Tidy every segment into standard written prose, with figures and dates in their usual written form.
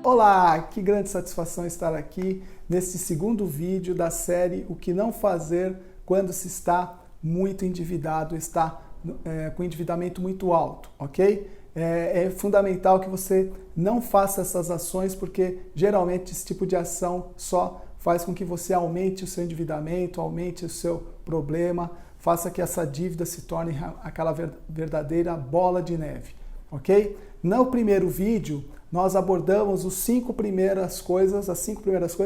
Olá, que grande satisfação estar aqui neste segundo vídeo da série O que não fazer quando se está muito endividado, está com endividamento muito alto, ok? É fundamental que você não faça essas ações porque geralmente esse tipo de ação só faz com que você aumente o seu endividamento, aumente o seu problema, faça que essa dívida se torne aquela verdadeira bola de neve, ok? No primeiro vídeo, nós abordamos as 5 primeiras coisas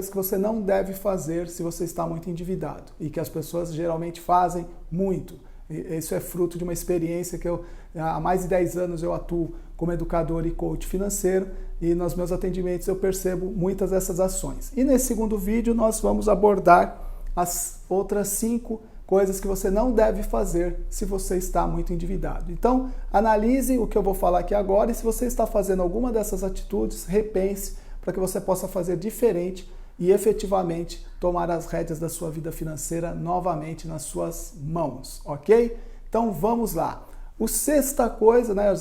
que você não deve fazer se você está muito endividado e que as pessoas geralmente fazem muito. Isso é fruto de uma experiência que há mais de 10 anos eu atuo como educador e coach financeiro e nos meus atendimentos eu percebo muitas dessas ações. E nesse segundo vídeo nós vamos abordar as outras 5 coisas que você não deve fazer se você está muito endividado. Então, analise o que eu vou falar aqui agora e se você está fazendo alguma dessas atitudes, repense para que você possa fazer diferente e efetivamente tomar as rédeas da sua vida financeira novamente nas suas mãos, ok? Então, vamos lá. A sexta coisa, né,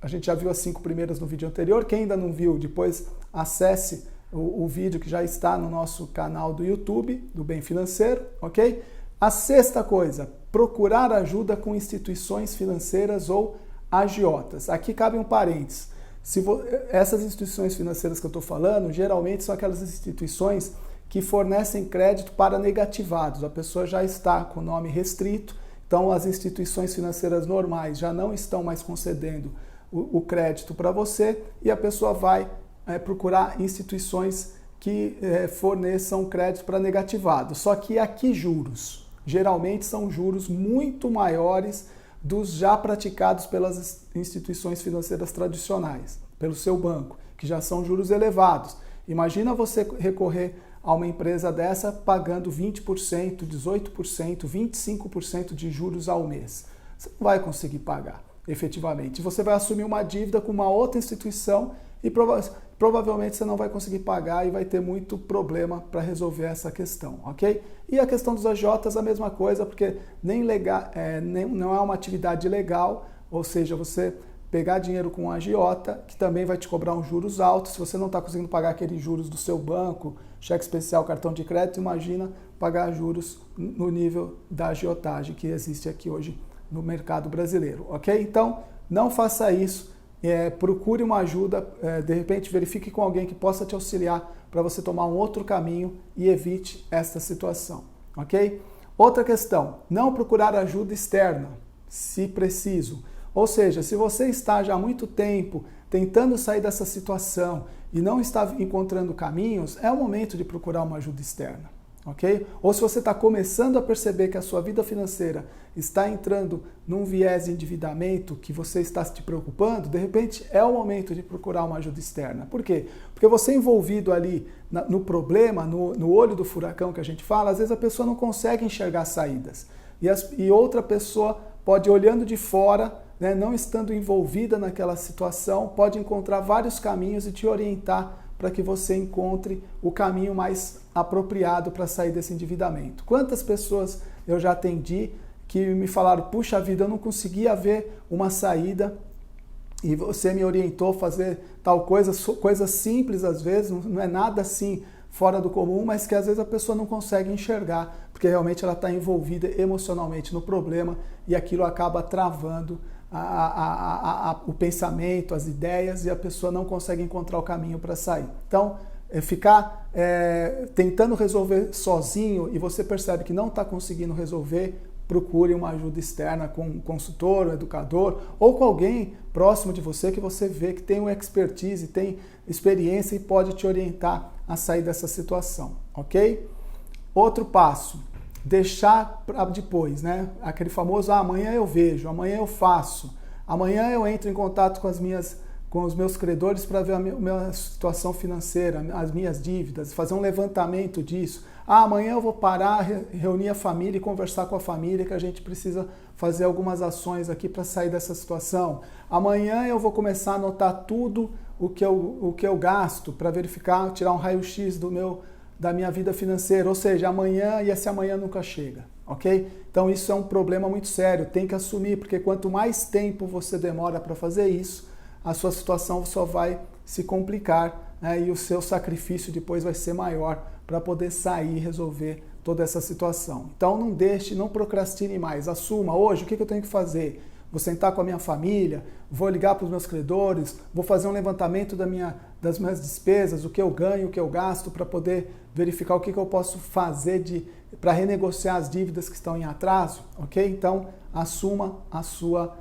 a gente já viu as 5 primeiras no vídeo anterior, quem ainda não viu, depois acesse o vídeo que já está no nosso canal do YouTube, do Bem Financeiro, ok? A sexta coisa, procurar ajuda com instituições financeiras ou agiotas. Aqui cabe um parênteses. Essas instituições financeiras que eu estou falando, geralmente são aquelas instituições que fornecem crédito para negativados. A pessoa já está com o nome restrito, então as instituições financeiras normais já não estão mais concedendo o crédito para você e a pessoa vai procurar instituições que forneçam crédito para negativados. Só que aqui juros. Geralmente são juros muito maiores dos já praticados pelas instituições financeiras tradicionais, pelo seu banco, que já são juros elevados. Imagina você recorrer a uma empresa dessa pagando 20%, 18%, 25% de juros ao mês. Você não vai conseguir pagar, efetivamente. Você vai assumir uma dívida com uma outra instituição e provavelmente você não vai conseguir pagar e vai ter muito problema para resolver essa questão, ok? E a questão dos agiotas, a mesma coisa, porque não é uma atividade legal, ou seja, você pegar dinheiro com um agiota, que também vai te cobrar uns juros altos, se você não está conseguindo pagar aqueles juros do seu banco, cheque especial, cartão de crédito, imagina pagar juros no nível da agiotagem que existe aqui hoje no mercado brasileiro, ok? Então, não faça isso. Procure uma ajuda, de repente verifique com alguém que possa te auxiliar para você tomar um outro caminho e evite esta situação, ok? Outra questão, não procurar ajuda externa, se preciso. Ou seja, se você está já há muito tempo tentando sair dessa situação e não está encontrando caminhos, é o momento de procurar uma ajuda externa. Ok? Ou se você está começando a perceber que a sua vida financeira está entrando num viés de endividamento que você está se preocupando, de repente é o momento de procurar uma ajuda externa. Por quê? Porque você envolvido ali no problema, no olho do furacão que a gente fala, às vezes a pessoa não consegue enxergar saídas. E outra pessoa pode, olhando de fora, né, não estando envolvida naquela situação, pode encontrar vários caminhos e te orientar para que você encontre o caminho mais apropriado para sair desse endividamento. Quantas pessoas eu já atendi que me falaram, puxa vida, eu não conseguia ver uma saída e você me orientou a fazer tal coisa, coisas simples às vezes, não é nada assim fora do comum, mas que às vezes a pessoa não consegue enxergar, porque realmente ela está envolvida emocionalmente no problema e aquilo acaba travando o pensamento, as ideias, e a pessoa não consegue encontrar o caminho para sair. Então, ficar tentando resolver sozinho e você percebe que não está conseguindo resolver, procure uma ajuda externa com um consultor, um educador ou com alguém próximo de você que você vê que tem uma expertise, tem experiência e pode te orientar a sair dessa situação, ok? Outro passo. Deixar para depois, né? Aquele famoso, amanhã eu vejo, amanhã eu faço, amanhã eu entro em contato com os meus credores para ver a minha situação financeira, as minhas dívidas, fazer um levantamento disso. Amanhã eu vou parar, reunir a família e conversar com a família que a gente precisa fazer algumas ações aqui para sair dessa situação. Amanhã eu vou começar a anotar tudo o que eu gasto para verificar, tirar um raio-x da minha vida financeira, ou seja, amanhã e esse amanhã nunca chega, ok? Então isso é um problema muito sério, tem que assumir, porque quanto mais tempo você demora para fazer isso, a sua situação só vai se complicar, né, e o seu sacrifício depois vai ser maior para poder sair e resolver toda essa situação. Então não deixe, não procrastine mais, assuma hoje o que eu tenho que fazer. Vou sentar com a minha família, vou ligar para os meus credores, vou fazer um levantamento das minhas despesas, o que eu ganho, o que eu gasto, para poder verificar o que eu posso fazer para renegociar as dívidas que estão em atraso, ok? Então, assuma a sua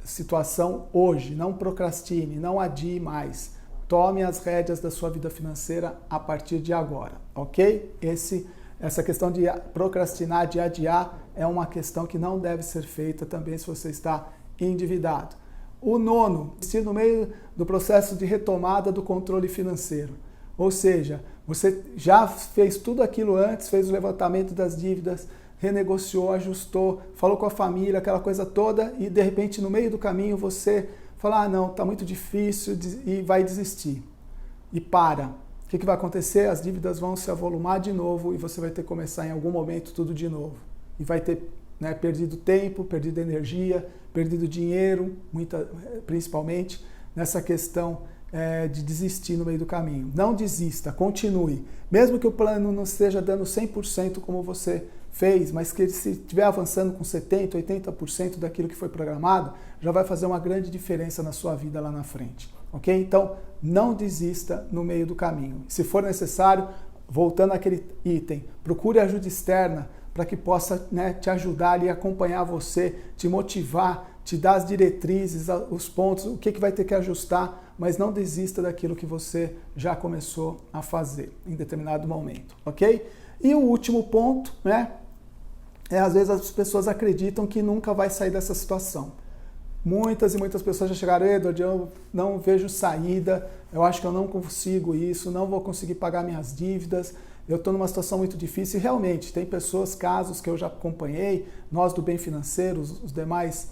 situação hoje, não procrastine, não adie mais. Tome as rédeas da sua vida financeira a partir de agora, ok? Essa questão de procrastinar, de adiar, é uma questão que não deve ser feita também se você está endividado. O nono, investir no meio do processo de retomada do controle financeiro. Ou seja, você já fez tudo aquilo antes, fez o levantamento das dívidas, renegociou, ajustou, falou com a família, aquela coisa toda, e de repente no meio do caminho você fala, não, está muito difícil, e vai desistir. E para. O que vai acontecer? As dívidas vão se avolumar de novo e você vai ter que começar em algum momento tudo de novo. E vai ter, né, perdido tempo, perdido energia, perdido dinheiro, principalmente nessa questão de desistir no meio do caminho. Não desista, continue. Mesmo que o plano não esteja dando 100% como você fez, mas que ele se estiver avançando com 70%, 80% daquilo que foi programado, já vai fazer uma grande diferença na sua vida lá na frente. Ok? Então, não desista no meio do caminho. Se for necessário, voltando àquele item, procure ajuda externa para que possa, né, te ajudar ali, acompanhar você, te motivar, te dar as diretrizes, os pontos, o que vai ter que ajustar, mas não desista daquilo que você já começou a fazer em determinado momento, ok? E o último ponto, né, às vezes as pessoas acreditam que nunca vai sair dessa situação. Muitas e muitas pessoas já chegaram, Edward, eu não vejo saída, eu acho que eu não consigo isso, não vou conseguir pagar minhas dívidas, eu estou numa situação muito difícil. E realmente, tem pessoas, casos que eu já acompanhei, nós do Bem Financeiro, os demais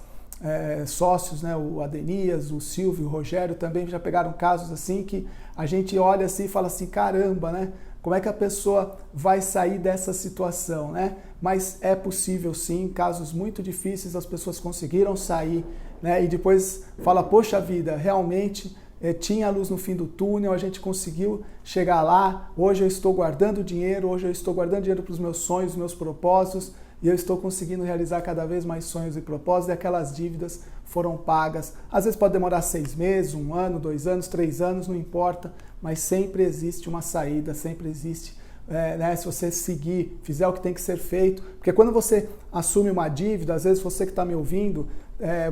sócios, né, o Adenias, o Silvio, o Rogério também já pegaram casos assim que a gente olha assim e fala assim, caramba, né? Como é que a pessoa vai sair dessa situação, né? Mas é possível sim, casos muito difíceis as pessoas conseguiram sair, né? E depois fala, poxa vida, realmente tinha luz no fim do túnel, a gente conseguiu chegar lá, hoje eu estou guardando dinheiro, para os meus sonhos, meus propósitos, e eu estou conseguindo realizar cada vez mais sonhos e propósitos, e aquelas dívidas foram pagas. Às vezes pode demorar 6 meses, 1 ano, 2 anos, 3 anos, não importa, mas sempre existe uma saída, sempre existe, né, se você seguir, fizer o que tem que ser feito, porque quando você assume uma dívida, às vezes você que está me ouvindo,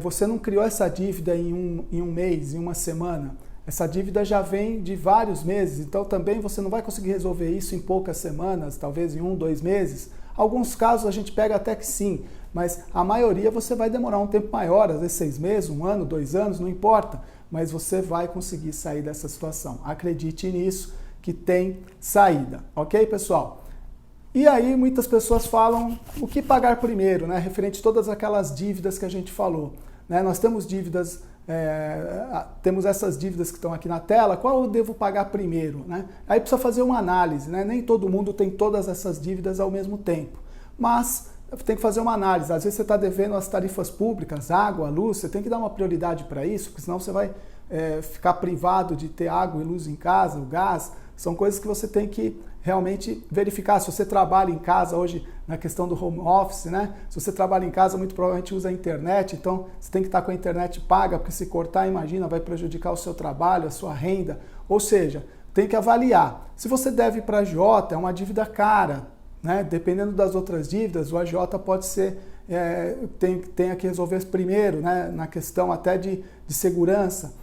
você não criou essa dívida em um mês, em uma semana, essa dívida já vem de vários meses, então também você não vai conseguir resolver isso em poucas semanas, talvez em 1, 2 meses. Alguns casos a gente pega até que sim, mas a maioria você vai demorar um tempo maior, às vezes 6 meses, 1 ano, 2 anos, não importa, mas você vai conseguir sair dessa situação. Acredite nisso, que tem saída, ok, pessoal? E aí muitas pessoas falam o que pagar primeiro, né? Referente a todas aquelas dívidas que a gente falou, né? Nós temos dívidas, temos essas dívidas que estão aqui na tela, qual eu devo pagar primeiro, né? Aí precisa fazer uma análise, né? Nem todo mundo tem todas essas dívidas ao mesmo tempo, mas tem que fazer uma análise. Às vezes você está devendo as tarifas públicas, água, luz, você tem que dar uma prioridade para isso, porque senão você vai ficar privado de ter água e luz em casa, o gás. São coisas que você tem que realmente verificar. Se você trabalha em casa hoje, na questão do home office, né? Se você trabalha em casa, muito provavelmente usa a internet, então você tem que estar com a internet paga, porque se cortar, imagina, vai prejudicar o seu trabalho, a sua renda. Ou seja, tem que avaliar. Se você deve para a agiota, é uma dívida cara, né? Dependendo das outras dívidas, o agiota pode ser, tenha que resolver primeiro, né? Na questão até de segurança.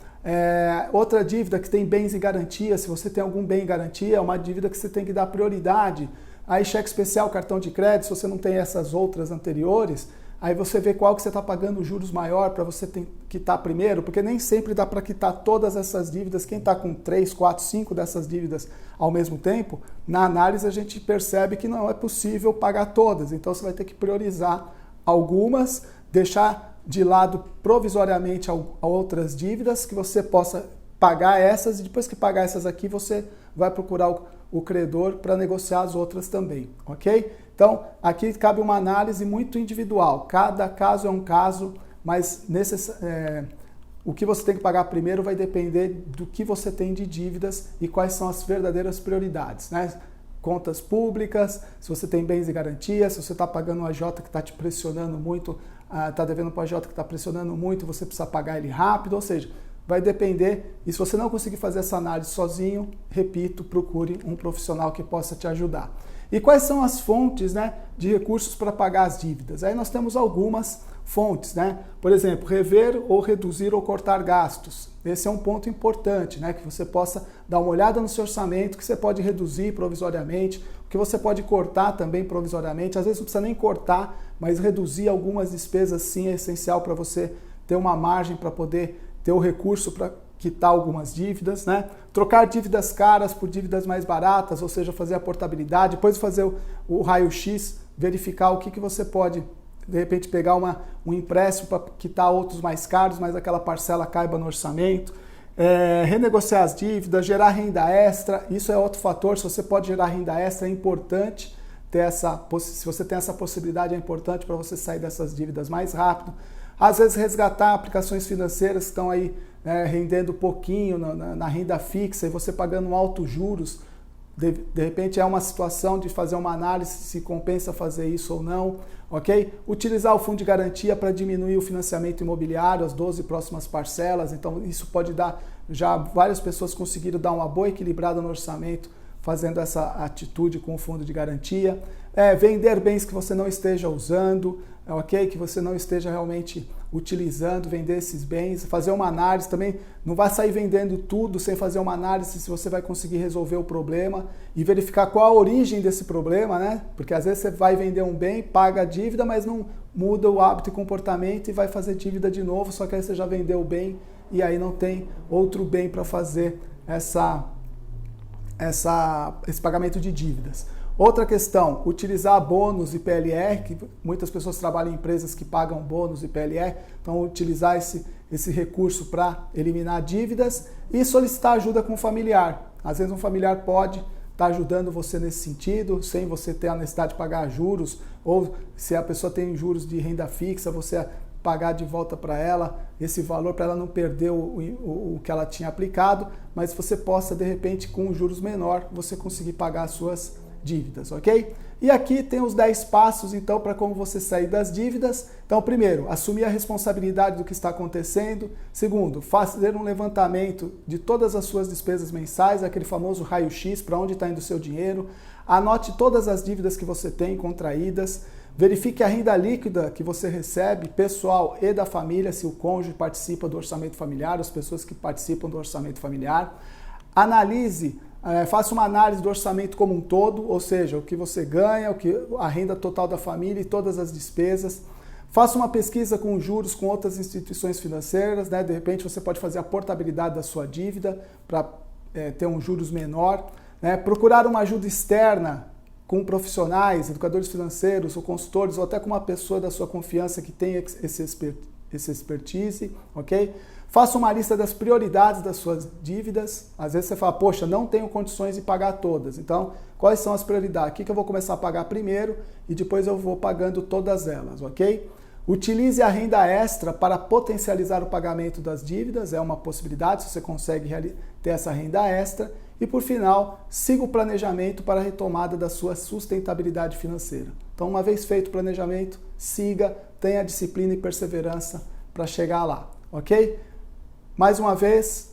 Outra dívida que tem bens em garantia, se você tem algum bem em garantia, é uma dívida que você tem que dar prioridade. Aí cheque especial, cartão de crédito, se você não tem essas outras anteriores, aí você vê qual que você está pagando juros maior para você quitar primeiro, porque nem sempre dá para quitar todas essas dívidas. Quem está com 3, 4, 5 dessas dívidas ao mesmo tempo, na análise a gente percebe que não é possível pagar todas, então você vai ter que priorizar algumas, deixar de lado provisoriamente a outras dívidas, que você possa pagar essas, e depois que pagar essas aqui, você vai procurar o credor para negociar as outras também, ok? Então, aqui cabe uma análise muito individual, cada caso é um caso, mas o que você tem que pagar primeiro vai depender do que você tem de dívidas e quais são as verdadeiras prioridades, né? Contas públicas, se você tem bens e garantias, se você está pagando um AJ que está te pressionando muito, está devendo para o AJ que está pressionando muito, você precisa pagar ele rápido, ou seja, vai depender. E se você não conseguir fazer essa análise sozinho, repito, procure um profissional que possa te ajudar. E quais são as fontes, né, de recursos para pagar as dívidas? Aí nós temos algumas fontes, né? Por exemplo, rever ou reduzir ou cortar gastos. Esse é um ponto importante, né? Que você possa dar uma olhada no seu orçamento, que você pode reduzir provisoriamente, que você pode cortar também provisoriamente. Às vezes não precisa nem cortar, mas reduzir algumas despesas sim é essencial para você ter uma margem para poder ter o recurso para quitar algumas dívidas, né? Trocar dívidas caras por dívidas mais baratas, ou seja, fazer a portabilidade, depois fazer o raio-x, verificar o que você pode, de repente, pegar um empréstimo para quitar outros mais caros, mas aquela parcela caiba no orçamento. Renegociar as dívidas, gerar renda extra, isso é outro fator. Se você pode gerar renda extra, é importante ter se você tem essa possibilidade, é importante para você sair dessas dívidas mais rápido. Às vezes resgatar aplicações financeiras que estão aí rendendo pouquinho na renda fixa e você pagando altos juros. De repente é uma situação de fazer uma análise se compensa fazer isso ou não, ok? Utilizar o fundo de garantia para diminuir o financiamento imobiliário, as 12 próximas parcelas, então isso pode dar, já várias pessoas conseguiram dar uma boa equilibrada no orçamento fazendo essa atitude com o fundo de garantia. Vender bens que você não esteja usando, ok? Que você não esteja realmente utilizando, vender esses bens, fazer uma análise também, não vai sair vendendo tudo sem fazer uma análise se você vai conseguir resolver o problema e verificar qual a origem desse problema, né? Porque às vezes você vai vender um bem, paga a dívida, mas não muda o hábito e comportamento e vai fazer dívida de novo, só que aí você já vendeu o bem e aí não tem outro bem para fazer esse pagamento de dívidas. Outra questão, utilizar bônus e PLR, que muitas pessoas trabalham em empresas que pagam bônus e PLR, então utilizar esse recurso para eliminar dívidas e solicitar ajuda com o familiar. Às vezes um familiar pode estar ajudando você nesse sentido, sem você ter a necessidade de pagar juros, ou se a pessoa tem juros de renda fixa, você pagar de volta para ela esse valor, para ela não perder o que ela tinha aplicado, mas você possa, de repente, com juros menor, você conseguir pagar as suas dívidas, ok? E aqui tem os 10 passos, então, para como você sair das dívidas. Então, primeiro, assumir a responsabilidade do que está acontecendo. Segundo, fazer um levantamento de todas as suas despesas mensais, aquele famoso raio-x, para onde está indo o seu dinheiro. Anote todas as dívidas que você tem contraídas. Verifique a renda líquida que você recebe, pessoal e da família, se o cônjuge participa do orçamento familiar, as pessoas que participam do orçamento familiar. Analise, faça uma análise do orçamento como um todo, ou seja, o que você ganha, a renda total da família e todas as despesas. Faça uma pesquisa com juros com outras instituições financeiras, né? De repente você pode fazer a portabilidade da sua dívida para ter um juros menor. Né? Procurar uma ajuda externa com profissionais, educadores financeiros ou consultores, ou até com uma pessoa da sua confiança que tenha esse expertise, ok? Faça uma lista das prioridades das suas dívidas. Às vezes você fala, poxa, não tenho condições de pagar todas. Então, quais são as prioridades? O que eu vou começar a pagar primeiro e depois eu vou pagando todas elas, ok? Utilize a renda extra para potencializar o pagamento das dívidas, é uma possibilidade, se você consegue ter essa renda extra. E por final, siga o planejamento para a retomada da sua sustentabilidade financeira. Então, uma vez feito o planejamento, siga, tenha disciplina e perseverança para chegar lá, ok? Mais uma vez,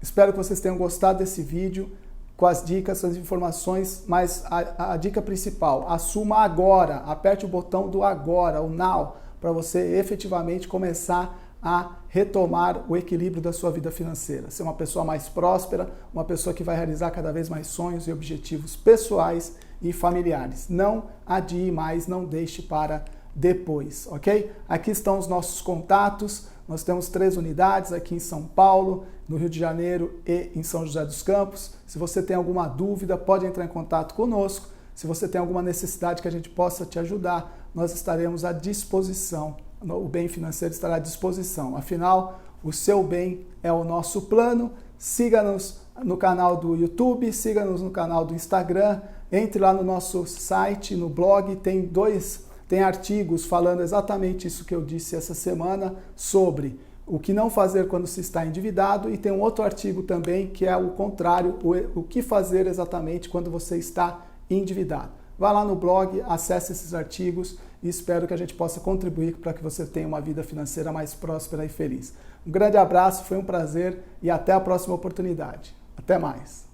espero que vocês tenham gostado desse vídeo com as dicas, as informações, mas a dica principal, assuma agora, aperte o botão do agora, o now, para você efetivamente começar a retomar o equilíbrio da sua vida financeira. Ser uma pessoa mais próspera, uma pessoa que vai realizar cada vez mais sonhos e objetivos pessoais e familiares. Não adie mais, não deixe para depois, ok? Aqui estão os nossos contatos. Nós temos 3 unidades aqui em São Paulo, no Rio de Janeiro e em São José dos Campos. Se você tem alguma dúvida, pode entrar em contato conosco. Se você tem alguma necessidade que a gente possa te ajudar, nós estaremos à disposição. O bem financeiro estará à disposição. Afinal, o seu bem é o nosso plano. Siga-nos no canal do YouTube, siga-nos no canal do Instagram, entre lá no nosso site, no blog, tem artigos falando exatamente isso que eu disse essa semana sobre o que não fazer quando se está endividado, e tem um outro artigo também que é o contrário, o que fazer exatamente quando você está endividado. Vá lá no blog, acesse esses artigos e espero que a gente possa contribuir para que você tenha uma vida financeira mais próspera e feliz. Um grande abraço, foi um prazer e até a próxima oportunidade. Até mais!